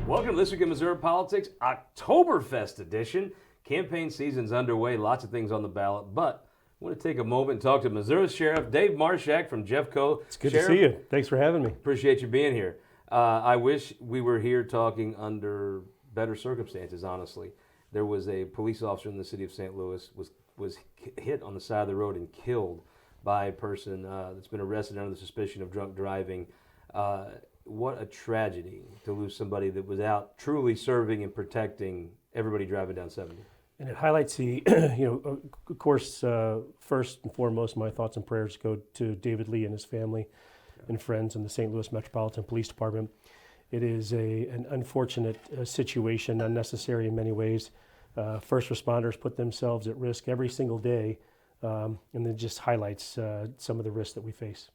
Welcome to This Week in Missouri Politics, Oktoberfest edition. Campaign season's underway, lots of things on the ballot, but I want to take a moment and talk to Missouri Sheriff Dave Marshak from Jeffco. It's good Sheriff, to see you. Thanks for having me. Appreciate you being here. I wish we were here talking under better circumstances, honestly. There was a police officer in the city of St. Louis was hit on the side of the road and killed by a person that's been arrested under the suspicion of drunk driving. What a tragedy to lose somebody that was out truly serving and protecting everybody driving down 70. And it highlights the, of course, first and foremost, my thoughts and prayers go to David Lee and his family and friends in the St. Louis Metropolitan Police Department. It is an unfortunate situation, unnecessary in many ways. First responders put themselves at risk every single day, and it just highlights some of the risks that we face.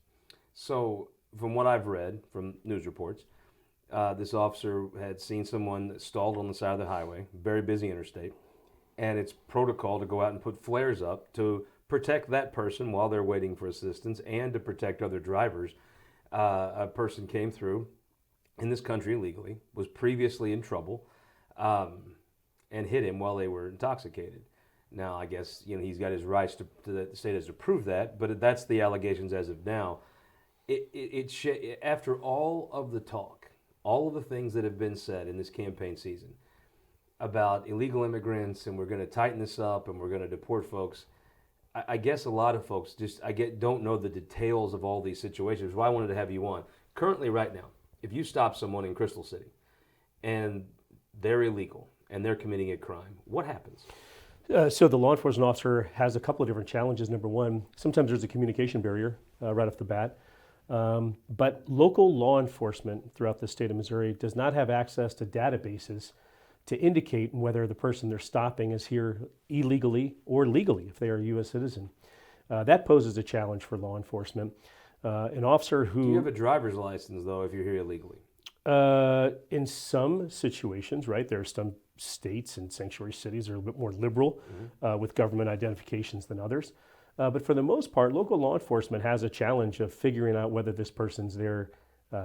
So, from what I've read from news reports, this officer had seen someone stalled on the side of the highway, very busy interstate, and it's protocol to go out and put flares up to protect that person while they're waiting for assistance and to protect other drivers. A person came through in this country illegally, was previously in trouble, and hit him while they were intoxicated. Now, I guess he's got his rights to the state has to prove that, but that's the allegations as of now. After all of the talk, all of the things that have been said in this campaign season about illegal immigrants and we're going to tighten this up and we're going to deport folks, I guess a lot of folks don't know the details of all these situations, which is why I wanted to have you on. Currently, right now, if you stop someone in Crystal City and they're illegal and they're committing a crime, what happens? So the law enforcement officer has a couple of different challenges. Number one, sometimes there's a communication barrier right off the bat. But local law enforcement throughout the state of Missouri does not have access to databases to indicate whether the person they're stopping is here illegally or legally if they are a U.S. citizen. That poses a challenge for law enforcement. An officer who... Do you have a driver's license, though, if you're here illegally? In some situations, right, there are some states and sanctuary cities that are a bit more liberal with government identifications than others. But for the most part, local law enforcement has a challenge of figuring out whether this person's there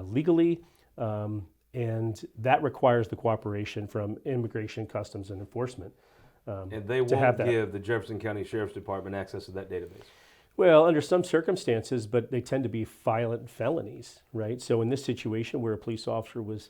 legally, and that requires the cooperation from Immigration, Customs, and Enforcement. And they won't give the Jefferson County Sheriff's Department access to that database? Well, under some circumstances, but they tend to be violent felonies, right? So in this situation where a police officer was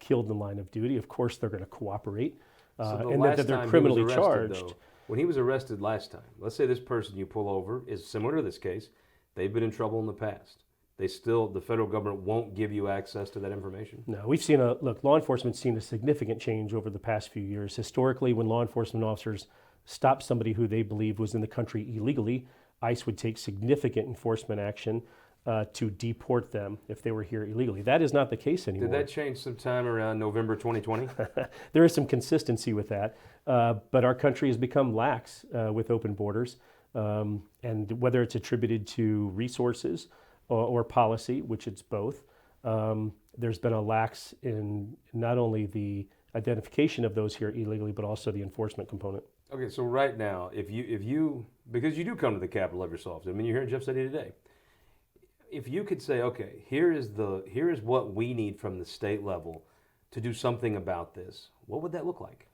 killed in the line of duty, of course they're going to cooperate, and that they're criminally charged. When he was arrested last time, let's say this person you pull over is similar to this case. They've been in trouble in the past. The federal government won't give you access to that information? No, we've seen law enforcement's seen a significant change over the past few years. Historically, when law enforcement officers stopped somebody who they believed was in the country illegally, ICE would take significant enforcement action to deport them if they were here illegally. That is not the case anymore. Did that change sometime around November 2020? There is some consistency with that, but our country has become lax with open borders, and whether it's attributed to resources or policy, which it's both, there's been a lax in not only the identification of those here illegally, but also the enforcement component. Okay, so right now, if you because you do come to the Capitol every so often, I mean, you're here in Jeff City today. If you could say, okay, here is what we need from the state level to do something about this, what would that look like?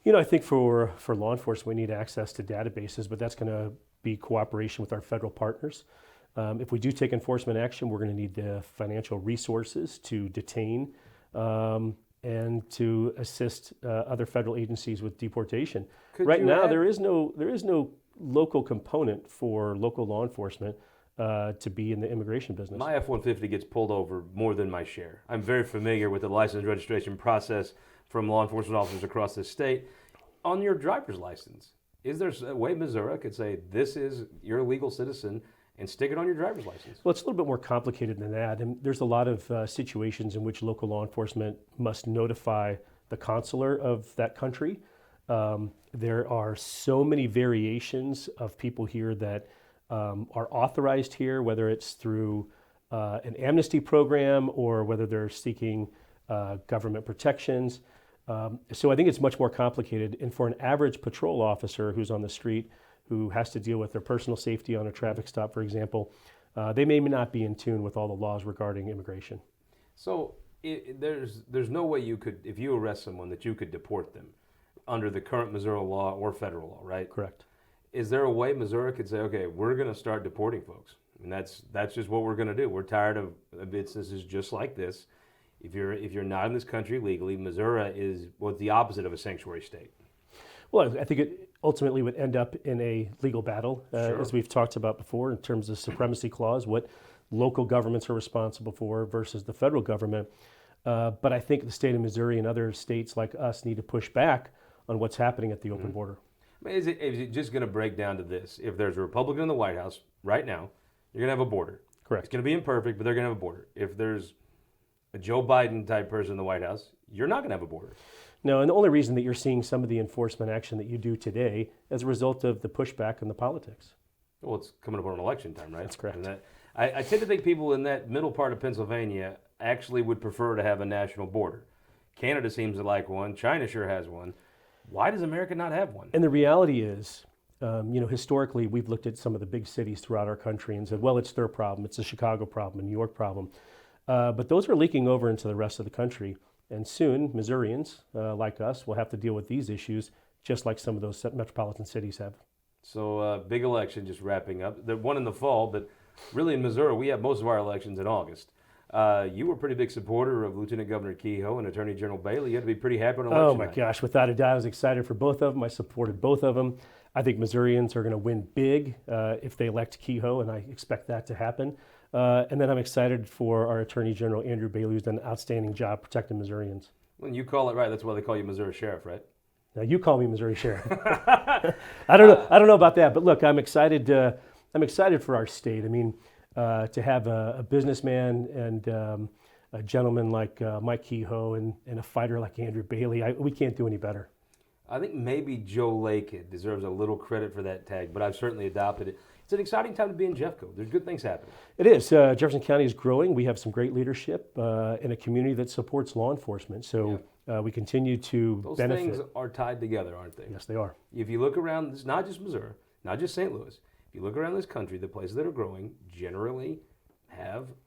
I think for law enforcement, we need access to databases, but that's going to be cooperation with our federal partners. If we do take enforcement action, we're going to need the financial resources to detain and to assist other federal agencies with deportation. Right now, there is no local component for local law enforcement to be in the immigration business. My F-150 gets pulled over more than my share. I'm very familiar with the license registration process from law enforcement officers across the state. On your driver's license, is there a way Missouri could say, this is, you're a legal citizen, and stick it on your driver's license? Well, it's a little bit more complicated than that. And there's a lot of situations in which local law enforcement must notify the consular of that country. There are so many variations of people here that are authorized here, whether it's through an amnesty program or whether they're seeking government protections. So I think it's much more complicated. And for an average patrol officer who's on the street, who has to deal with their personal safety on a traffic stop, for example, they may not be in tune with all the laws regarding immigration. So there's no way you could, if you arrest someone, that you could deport them under the current Missouri law or federal law, right? Correct. Is there a way Missouri could say, okay, we're going to start deporting folks? And that's just what we're going to do. We're tired of instances just like this. If you're not in this country legally, Missouri is the opposite of a sanctuary state. Well, I think it ultimately would end up in a legal battle, Sure. as we've talked about before, in terms of supremacy clause, what local governments are responsible for versus the federal government. But I think the state of Missouri and other states like us need to push back on what's happening at the open border. I mean, is it just going to break down to this? If there's a Republican in the White House right now, you're going to have a border. Correct. It's going to be imperfect, but they're going to have a border. If there's a Joe Biden type person in the White House, you're not going to have a border. No, and the only reason that you're seeing some of the enforcement action that you do today as a result of the pushback in the politics. Well, it's coming up on election time, right? That's correct. And I tend to think people in that middle part of Pennsylvania actually would prefer to have a national border. Canada seems to like one. China sure has one. Why does America not have one? And the reality is, historically, we've looked at some of the big cities throughout our country and said, well, it's their problem. It's a Chicago problem, a New York problem. But those are leaking over into the rest of the country. And soon, Missourians like us will have to deal with these issues just like some of those metropolitan cities have. So big election just wrapping up. The one in the fall, but really in Missouri, we have most of our elections in August. You were a pretty big supporter of Lieutenant Governor Kehoe and Attorney General Bailey. You had to be pretty happy on election Oh my night. gosh, without a doubt, I was excited for both of them. I supported both of them. I think Missourians are going to win big if they elect Kehoe, and I expect that to happen. And then I'm excited for our Attorney General, Andrew Bailey, who's done an outstanding job protecting Missourians. When you call it right, that's why they call you Missouri Sheriff, right? Now you call me Missouri Sheriff. I don't know about that, but look, I'm excited. I'm excited for our state. I mean, to have a businessman and a gentleman like Mike Kehoe and a fighter like Andrew Bailey, we can't do any better. I think maybe Joe Lake deserves a little credit for that tag, but I've certainly adopted it. It's an exciting time to be in Jeffco. There's good things happening. It is. Jefferson County is growing. We have some great leadership in a community that supports law enforcement. So we continue to Those benefit. things are tied together, aren't they? Yes, they are. If you look around, it's not just Missouri, not just St. Louis. If you look around this country, the places that are growing generally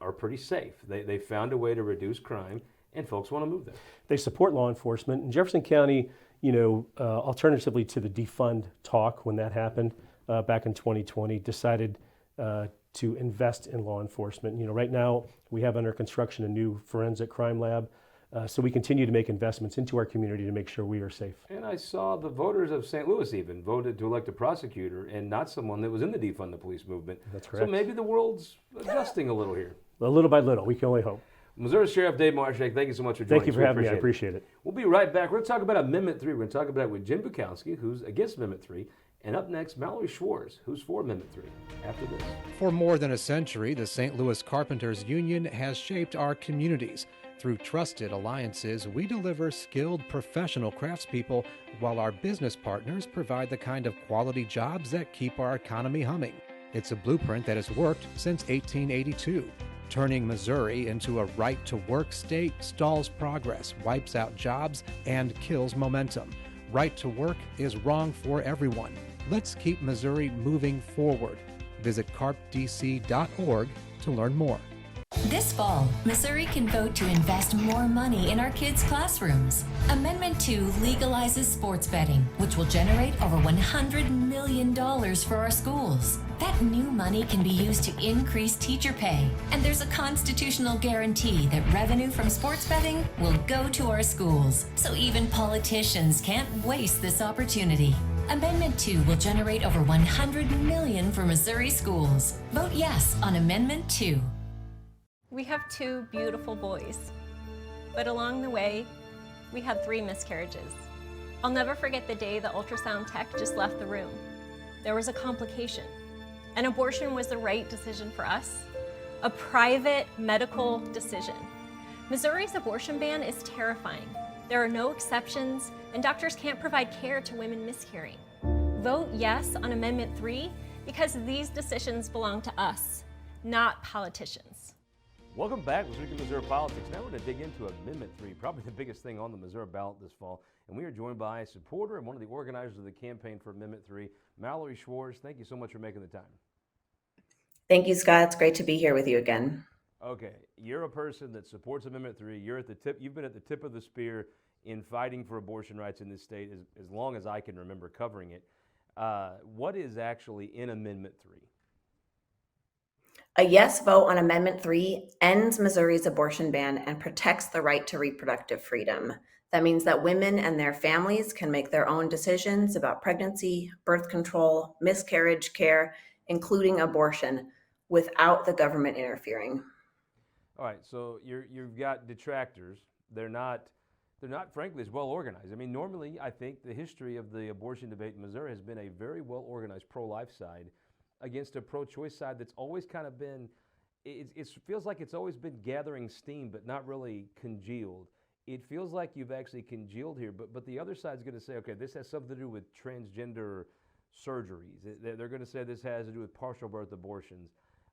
are pretty safe. They found a way to reduce crime, and folks want to move there. They support law enforcement. In Jefferson County, alternatively to the defund talk when that happened back in 2020, decided to invest in law enforcement. Right now we have under construction a new forensic crime lab. So we continue to make investments into our community to make sure we are safe. And I saw the voters of St. Louis even voted to elect a prosecutor and not someone that was in the defund the police movement. That's correct. So maybe the world's adjusting a little here. A little by little, we can only hope. Missouri Sheriff Dave Marshak, thank you so much for joining us. Thank you for having me. I appreciate it. We'll be right back. We're going to talk about Amendment 3. We're going to talk about it with Jen Bukowski, who's against Amendment 3. And up next, Mallory Schwarz, who's for Amendment 3. After this. For more than a century, the St. Louis Carpenters Union has shaped our communities. Through trusted alliances, we deliver skilled professional craftspeople while our business partners provide the kind of quality jobs that keep our economy humming. It's a blueprint that has worked since 1882. Turning Missouri into a right-to-work state stalls progress, wipes out jobs, and kills momentum. Right to work is wrong for everyone. Let's keep Missouri moving forward. Visit carpdc.org to learn more. This fall, Missouri can vote to invest more money in our kids' classrooms. Amendment 2 legalizes sports betting, which will generate over $100 million for our schools. That new money can be used to increase teacher pay, and there's a constitutional guarantee that revenue from sports betting will go to our schools, so even politicians can't waste this opportunity. Amendment 2 will generate over $100 million for Missouri schools. Vote yes on Amendment 2. We have 2 beautiful boys, but along the way, we had 3 miscarriages. I'll never forget the day the ultrasound tech just left the room. There was a complication. An abortion was the right decision for us, a private medical decision. Missouri's abortion ban is terrifying. There are no exceptions, and doctors can't provide care to women miscarrying. Vote yes on Amendment 3 because these decisions belong to us, not politicians. Welcome back. This week in Missouri Politics. Now we're going to dig into Amendment 3, probably the biggest thing on the Missouri ballot this fall. And we are joined by a supporter and one of the organizers of the campaign for Amendment 3, Mallory Schwarz. Thank you so much for making the time. Thank you, Scott. It's great to be here with you again. Okay, you're a person that supports Amendment 3. You're at the tip. You've been at the tip of the spear in fighting for abortion rights in this state as long as I can remember covering it. What is actually in Amendment 3? A yes vote on Amendment 3 ends Missouri's abortion ban and protects the right to reproductive freedom. That means that women and their families can make their own decisions about pregnancy, birth control, miscarriage care, including abortion, without the government interfering. All right, so you've got detractors. They're not frankly as well organized. I mean, normally I think the history of the abortion debate in Missouri has been a very well organized pro-life side against a pro-choice side that's always kind of been, it feels like it's always been gathering steam but not really congealed. It feels like you've actually congealed here, but the other side's going to say, okay, this has something to do with transgender surgeries. They're going to say this has to do with partial birth abortions.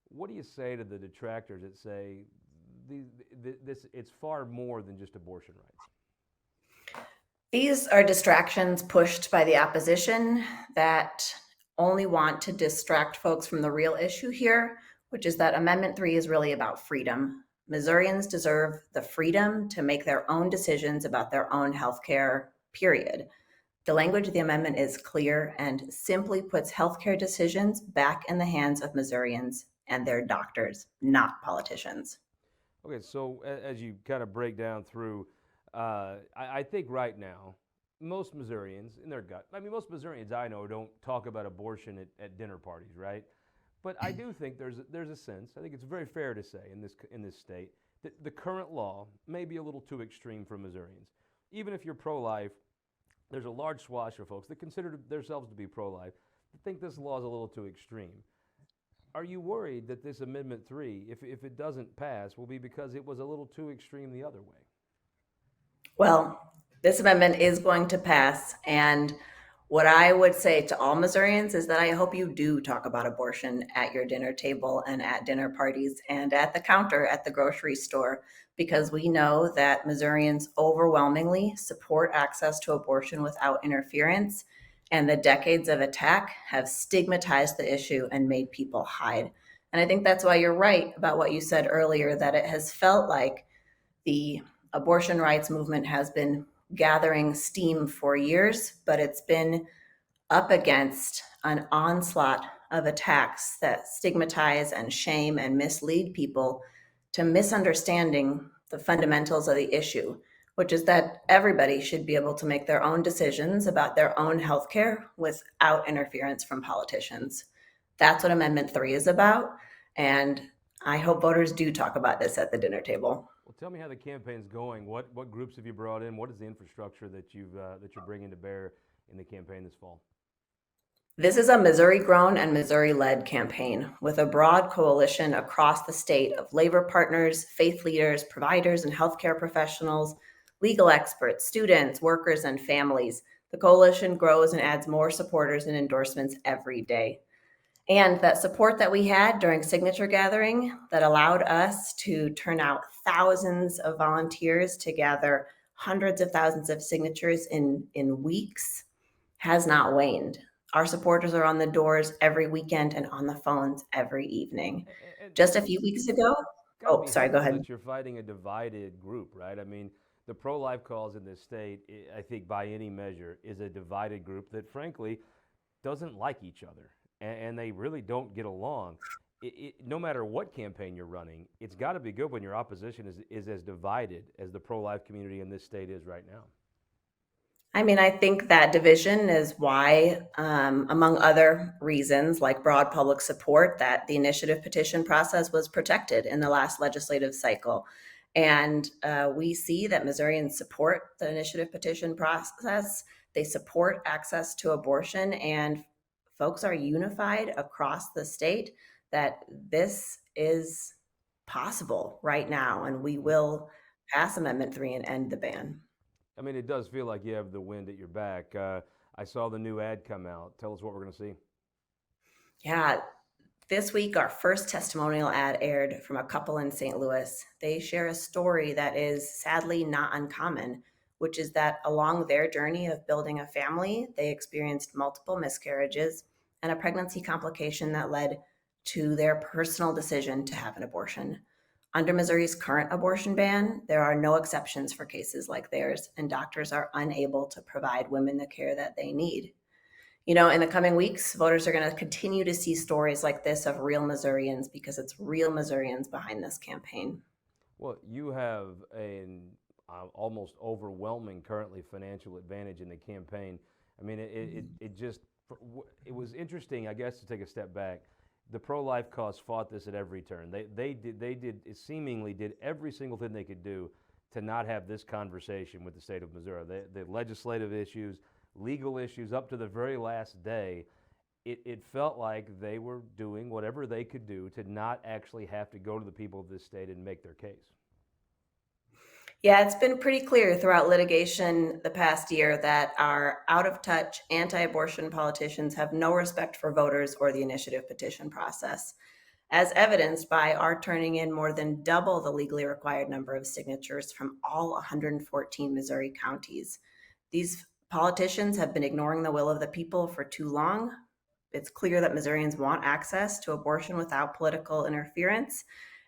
What do you say to the detractors that say it's far more than just abortion rights? These are distractions pushed by the opposition that only want to distract folks from the real issue here, which is that Amendment 3 is really about freedom. Missourians deserve the freedom to make their own decisions about their own health care, period. The language of the amendment is clear and simply puts healthcare decisions back in the hands of Missourians and their doctors, not politicians. Okay, so as you kind of break down through, I think right now, most Missourians in their gut, I mean, most Missourians I know don't talk about abortion at dinner parties, right? But I do think there's a sense, I think it's very fair to say in this state, that the current law may be a little too extreme for Missourians. Even if you're pro-life, there's a large swath of folks that consider themselves to be pro-life that think this law is a little too extreme. Are you worried that this Amendment 3, if it doesn't pass, will be because it was a little too extreme the other way? Well, this amendment is going to pass, and what I would say to all Missourians is that I hope you do talk about abortion at your dinner table and at dinner parties and at the counter at the grocery store, because we know that Missourians overwhelmingly support access to abortion without interference, and the decades of attack have stigmatized the issue and made people hide. And I think that's why you're right about what you said earlier, that it has felt like the abortion rights movement has been gathering steam for years, but it's been up against an onslaught of attacks that stigmatize and shame and mislead people to misunderstanding the fundamentals of the issue, which is that everybody should be able to make their own decisions about their own healthcare without interference from politicians. That's what Amendment 3 is about, and I hope voters do talk about this at the dinner table. Well, tell me how the campaign's going. What groups have you brought in? What is the infrastructure that you're bringing to bear in the campaign this fall? This is a Missouri-grown and Missouri-led campaign with a broad coalition across the state of labor partners, faith leaders, providers, and healthcare professionals, legal experts, students, workers, and families. The coalition grows and adds more supporters and endorsements every day. And that support that we had during signature gathering that allowed us to turn out thousands of volunteers to gather hundreds of thousands of signatures in weeks has not waned. Our supporters are on the doors every weekend and on the phones every evening. Just a few weeks ago, go ahead. That you're fighting a divided group, right? I mean, the pro-life cause in this state, I think by any measure, is a divided group that frankly doesn't like each other. And they really don't get along. No matter what campaign you're running, it's got to be good when your opposition is as divided as the pro-life community in this state is right now. I mean, I think that division is why, among other reasons, like broad public support, that the initiative petition process was protected in the last legislative cycle. And we see that Missourians support the initiative petition process. They support access to abortion, and folks are unified across the state that this is possible right now, and we will pass Amendment 3 and end the ban. I mean, it does feel like you have the wind at your back. I saw the new ad come out. Tell us what we're going to see. Yeah, this week our first testimonial ad aired from a couple in St. Louis. They share a story that is sadly not uncommon, which is that along their journey of building a family, they experienced multiple miscarriages and a pregnancy complication that led to their personal decision to have an abortion. Under Missouri's current abortion ban, there are no exceptions for cases like theirs, and doctors are unable to provide women the care that they need. You know, in the coming weeks, voters are going to continue to see stories like this of real Missourians because it's real Missourians behind this campaign. Well, you have an almost overwhelming currently financial advantage in the campaign. I mean, it was interesting, I guess, to take a step back. The pro-life cause fought this at every turn. They seemingly did every single thing they could do to not have this conversation with the state of Missouri. The legislative issues, legal issues, up to the very last day, it felt like they were doing whatever they could do to not actually have to go to the people of this state and make their case. Yeah, it's been pretty clear throughout litigation the past year that our out-of-touch anti-abortion politicians have no respect for voters or the initiative petition process, as evidenced by our turning in more than double the legally required number of signatures from all 114 Missouri counties. These politicians have been ignoring the will of the people for too long. It's clear that Missourians want access to abortion without political interference.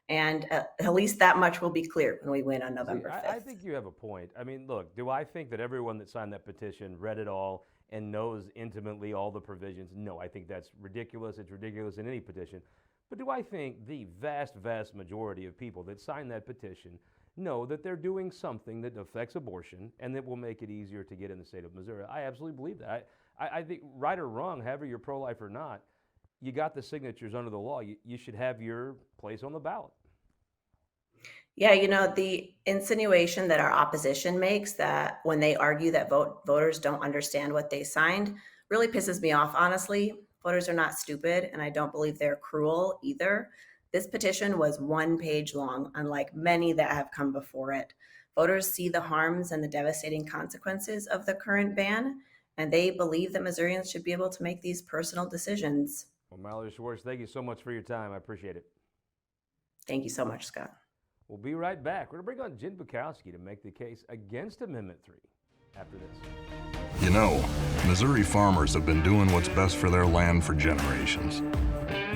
And at least that much will be clear when we win on November 5th. I think you have a point. I mean, look, do I think that everyone that signed that petition read it all and knows intimately all the provisions? No, I think that's ridiculous. It's ridiculous in any petition. But do I think the vast, vast majority of people that signed that petition know that they're doing something that affects abortion and that will make it easier to get in the state of Missouri? I absolutely believe that. I think, right or wrong, however you're pro-life or not, you got the signatures under the law. You should have your place on the ballot. Yeah, you know, the insinuation that our opposition makes that when they argue that voters don't understand what they signed really pisses me off, honestly. Voters are not stupid, and I don't believe they're cruel either. This petition was 1 page long, unlike many that have come before it. Voters see the harms and the devastating consequences of the current ban, and they believe that Missourians should be able to make these personal decisions. Well, Mallory Schwarz, thank you so much for your time. I appreciate it. Thank you so much, Scott. We'll be right back. We're going to bring on Jen Bukowski to make the case against Amendment 3 after this. You know, Missouri farmers have been doing what's best for their land for generations.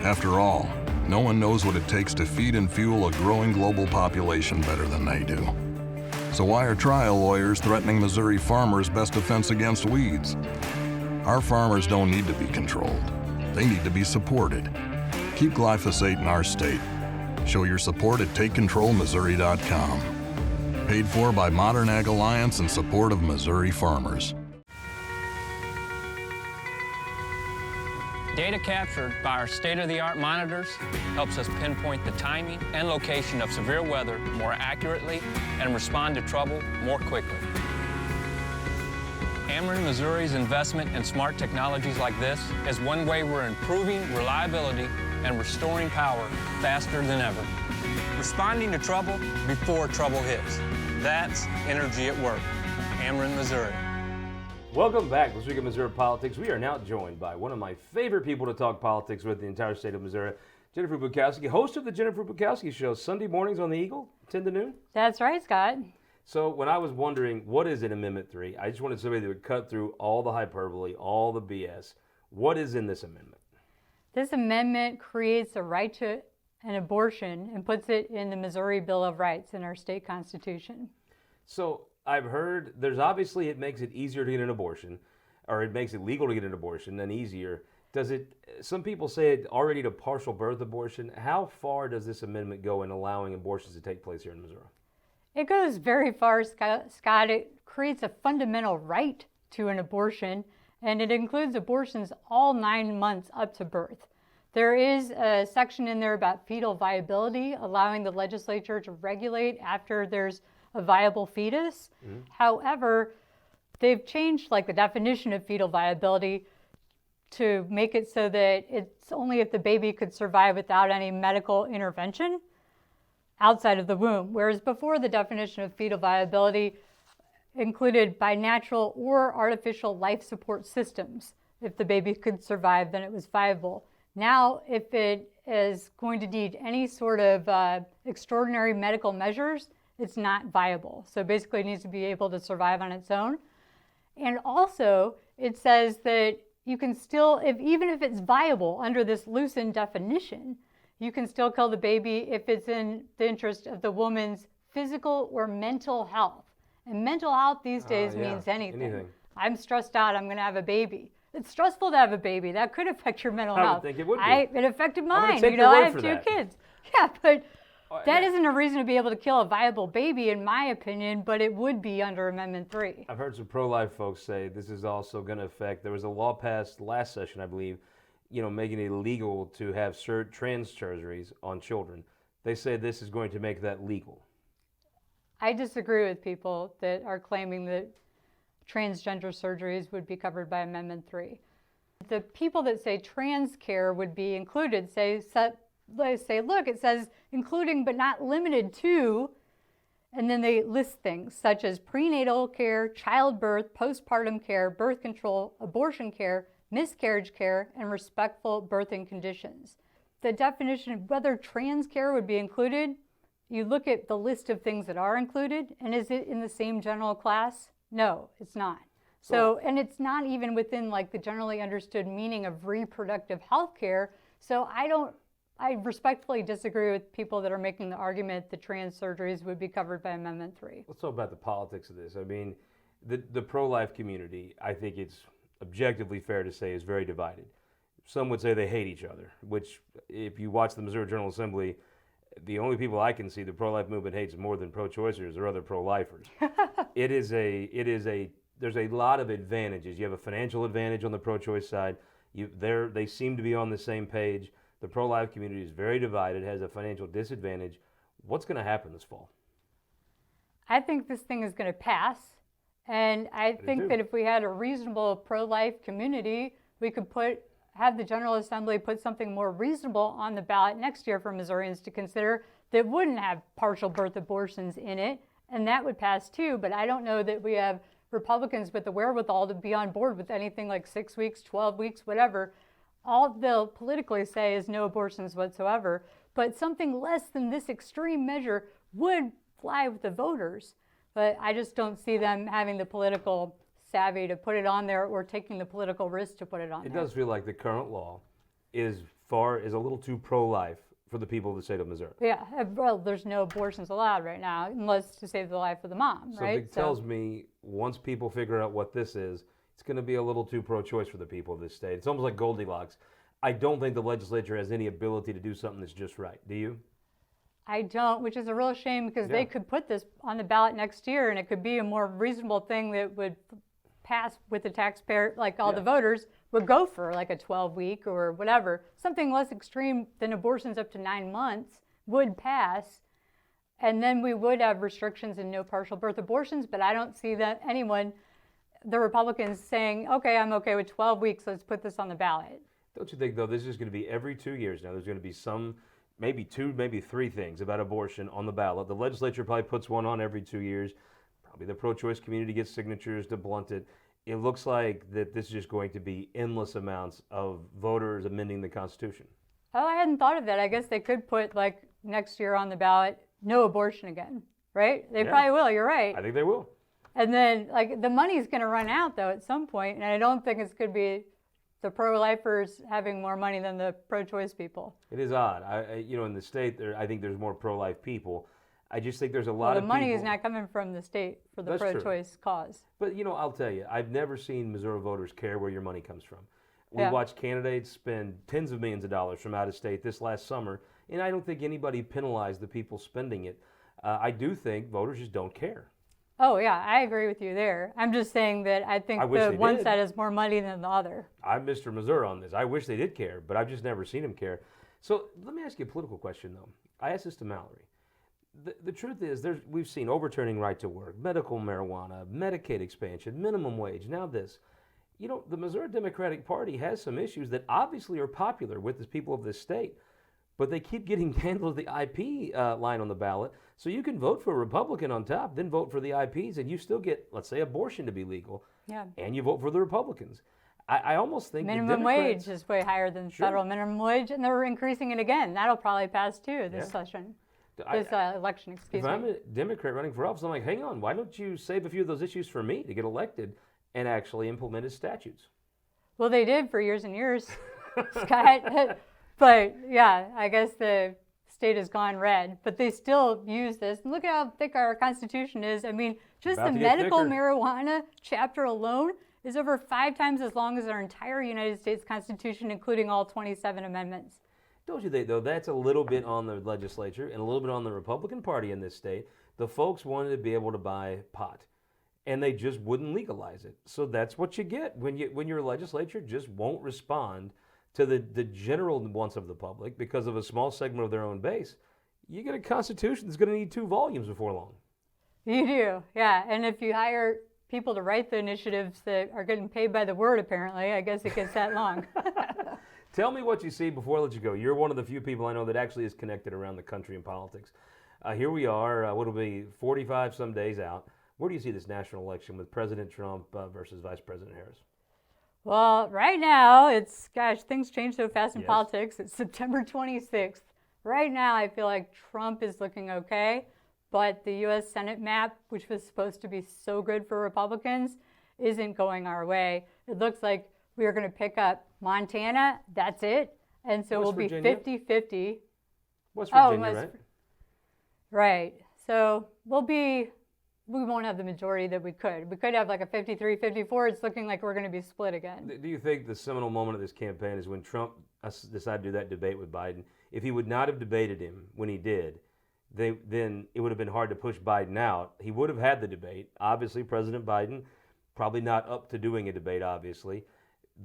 After all, no one knows what it takes to feed and fuel a growing global population better than they do. So why are trial lawyers threatening Missouri farmers' best defense against weeds? Our farmers don't need to be controlled. They need to be supported. Keep glyphosate in our state. Show your support at TakeControlMissouri.com. Paid for by Modern Ag Alliance in support of Missouri farmers. Data captured by our state-of-the-art monitors helps us pinpoint the timing and location of severe weather more accurately and respond to trouble more quickly. Ameren Missouri's investment in smart technologies like this is one way we're improving reliability and restoring power faster than ever. Responding to trouble before trouble hits. That's energy at work. Ameren, Missouri. Welcome back this week in Missouri Politics. We are now joined by one of my favorite people to talk politics with in the entire state of Missouri, Jennifer Bukowski, host of the Jennifer Bukowski Show, Sunday mornings on the Eagle, 10 to noon. That's right, Scott. So when I was wondering, what is in Amendment 3, I just wanted somebody that would cut through all the hyperbole, all the BS. What is in this amendment? This amendment creates a right to an abortion and puts it in the Missouri Bill of Rights in our state constitution. So I've heard there's obviously it makes it easier to get an abortion, or it makes it legal to get an abortion, then easier. Does it, some people say it already to partial birth abortion. How far does this amendment go in allowing abortions to take place here in Missouri? It goes very far, Scott. It creates a fundamental right to an abortion, and it includes abortions all 9 months up to birth. There is a section in there about fetal viability, allowing the legislature to regulate after there's a viable fetus. Mm-hmm. However, they've changed like the definition of fetal viability to make it so that it's only if the baby could survive without any medical intervention outside of the womb, whereas before the definition of fetal viability included by natural or artificial life support systems. If the baby could survive, then it was viable. Now, if it is going to need any sort of extraordinary medical measures, it's not viable. So basically it needs to be able to survive on its own. And also it says that you can still, even if it's viable under this loosened definition, you can still kill the baby if it's in the interest of the woman's physical or mental health. And mental health these days means anything. I'm stressed out, I'm going to have a baby. It's stressful to have a baby. That could affect your mental health. I would think it would be. It affected mine. take You know, your I word have for 2 that. kids. Yeah, but that isn't a reason to be able to kill a viable baby, in my opinion, but it would be under Amendment 3. I've heard some pro-life folks say this is also going to affect, there was a law passed last session, I believe, making it illegal to have trans surgeries on children. They say this is going to make that legal. I disagree with people that are claiming that transgender surgeries would be covered by Amendment 3. The people that say trans care would be included they say, look, it says including but not limited to, and then they list things such as prenatal care, childbirth, postpartum care, birth control, abortion care, miscarriage care, and respectful birthing conditions. The definition of whether trans care would be included, you look at the list of things that are included, and is it in the same general class? No, it's not. So, and it's not even within like the generally understood meaning of reproductive health care. So I respectfully disagree with people that are making the argument that trans surgeries would be covered by Amendment 3. Let's talk about the politics of this. I mean, the pro-life community, I think it's objectively fair to say, is very divided. Some would say they hate each other, which if you watch the Missouri General Assembly, the only people I can see the pro-life movement hates more than pro-choicers or other pro-lifers. There's a lot of advantages. You have a financial advantage on the pro-choice side. They seem to be on the same page. The pro-life community is very divided, has a financial disadvantage. What's going to happen this fall? I think this thing is going to pass. And I think that if we had a reasonable pro-life community, we could have the General Assembly put something more reasonable on the ballot next year for Missourians to consider that wouldn't have partial birth abortions in it, and that would pass too. But I don't know that we have Republicans with the wherewithal to be on board with anything like 6 weeks, 12 weeks, whatever. All they'll politically say is no abortions whatsoever. But something less than this extreme measure would fly with the voters. But I just don't see them having the political savvy to put it on there or taking the political risk to put it on there. It does feel like the current law is a little too pro-life for the people of the state of Missouri. Yeah, well, there's no abortions allowed right now unless to save the life of the mom, so right? It tells me once people figure out what this is, it's going to be a little too pro-choice for the people of this state. It's almost like Goldilocks. I don't think the legislature has any ability to do something that's just right. Do you? I don't, which is a real shame because they could put this on the ballot next year and it could be a more reasonable thing that would pass with the taxpayer, like all the voters would go for like a 12-week or whatever. Something less extreme than abortions up to 9 months would pass. And then we would have restrictions and no partial birth abortions, but I don't see that the Republicans saying, okay, I'm okay with 12 weeks, let's put this on the ballot. Don't you think, though, this is going to be every 2 years now, there's going to be maybe 2, maybe 3 things about abortion on the ballot. The legislature probably puts one on every 2 years. Probably the pro-choice community gets signatures to blunt it. It looks like that this is just going to be endless amounts of voters amending the Constitution. Oh, I hadn't thought of that. I guess they could put like next year on the ballot, no abortion again, right? They probably will, you're right. I think they will. And then like the money's going to run out though at some point, and I don't think it's going to be the pro-lifers having more money than the pro-choice people. It is odd. In the state, I think there's more pro-life people. I just think there's a lot of the money people. is not coming from the state for the pro-choice cause. But I'll tell you, I've never seen Missouri voters care where your money comes from. We watched candidates spend tens of millions of dollars from out of state this last summer, and I don't think anybody penalized the people spending it. I do think voters just don't care. Oh yeah, I agree with you there. I'm just saying that I think the one side has more money than the other. I'm Mr. Missouri on this. I wish they did care, but I've just never seen them care. So let me ask you a political question, though. I asked this to Mallory. The truth is, we've seen overturning right to work, medical marijuana, Medicaid expansion, minimum wage, now this. The Missouri Democratic Party has some issues that obviously are popular with the people of this state, but they keep getting handled the IP line on the ballot. So you can vote for a Republican on top, then vote for the IPs, and you still get, let's say, abortion to be legal, and you vote for the Republicans. I almost think minimum wage is way higher than federal minimum wage, and they're increasing it again. That'll probably pass too this session. This election, excuse me. If I'm a Democrat running for office, I'm like, hang on, why don't you save a few of those issues for me to get elected and actually implement his statutes? Well, they did for years and years, Scott. But yeah, I guess the state has gone red, but they still use this. And look at how thick our Constitution is. I mean, just About the to get medical thicker. marijuana chapter alone is over 5 times as long as our entire United States Constitution, including all 27 amendments. Don't you think, though, that's a little bit on the legislature and a little bit on the Republican Party in this state? The folks wanted to be able to buy pot, and they just wouldn't legalize it. So that's what you get when your legislature just won't respond to the general wants of the public because of a small segment of their own base. You get a Constitution that's going to need 2 volumes before long. You do, yeah. And if you hire people to write the initiatives that are getting paid by the word, apparently, I guess it gets that long. Tell me what you see before I let you go. You're one of the few people I know that actually is connected around the country in politics. Here we are, what will be 45 some days out. Where do you see this national election with President Trump versus Vice President Harris? Well, right now, things change so fast in Yes. politics. It's September 26th. Right now, I feel like Trump is looking okay, but the U.S. Senate map, which was supposed to be so good for Republicans, isn't going our way. It looks like we are going to pick up Montana, that's it, and so we'll West be Virginia? 50-50. West Oh, Virginia, West- right? Right. So we won't have the majority that we could. We could have like a 53-54. It's looking like we're going to be split again. Do you think the seminal moment of this campaign is when Trump decided to do that debate with Biden? If he would not have debated him when he did, then it would have been hard to push Biden out. He would have had the debate. Obviously, President Biden, probably not up to doing a debate, obviously.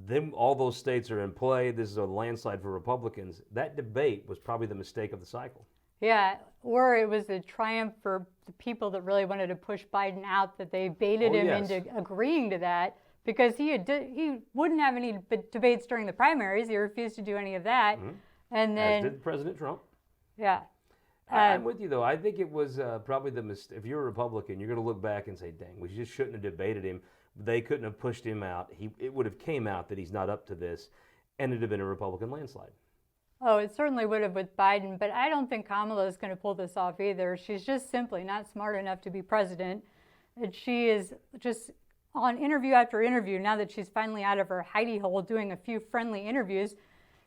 Then all those states are in play. This is a landslide for Republicans. That debate was probably the mistake of the cycle. Yeah, or it was a triumph for the people that really wanted to push Biden out, that they baited him yes. into agreeing to that, because he wouldn't have any debates during the primaries. He refused to do any of that. And As then, did President Trump. yeah. I'm with you, though. I think it was probably the mistake. If you're a Republican, you're going to look back and say, dang, we just shouldn't have debated him. They couldn't have pushed him out. It would have came out that he's not up to this, and it would have been a Republican landslide. Oh, it certainly would have with Biden, but I don't think Kamala is going to pull this off either. She's just simply not smart enough to be president. And she is just on interview after interview, now that she's finally out of her hidey hole doing a few friendly interviews,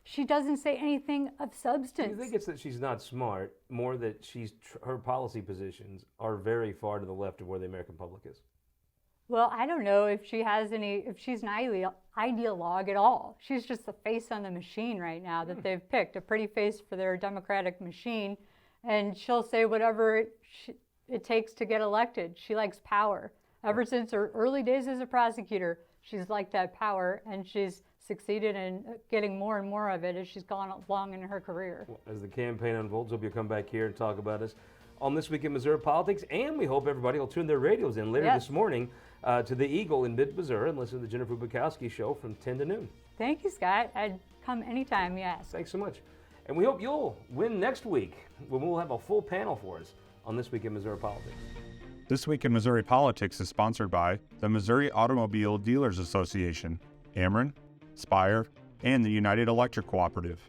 she doesn't say anything of substance. Do you think it's that she's not smart, more that her policy positions are very far to the left of where the American public is? Well, I don't know if she's an ideologue at all. She's just the face on the machine right now that they've picked, a pretty face for their Democratic machine. And she'll say whatever it takes to get elected. She likes power. Ever since her early days as a prosecutor, she's liked that power, and she's succeeded in getting more and more of it as she's gone along in her career. Well, as the campaign unfolds, hope you'll come back here and talk about us on This Week in Missouri Politics, and we hope everybody will tune their radios in later this morning to the Eagle in mid-Missouri and listen to the Jennifer Bukowski Show from 10 to noon. Thank you, Scott. I'd come anytime you ask. Thanks so much. And we hope you'll win next week when we'll have a full panel for us on This Week in Missouri Politics. This Week in Missouri Politics is sponsored by the Missouri Automobile Dealers Association, Ameren, Spire, and the United Electric Cooperative.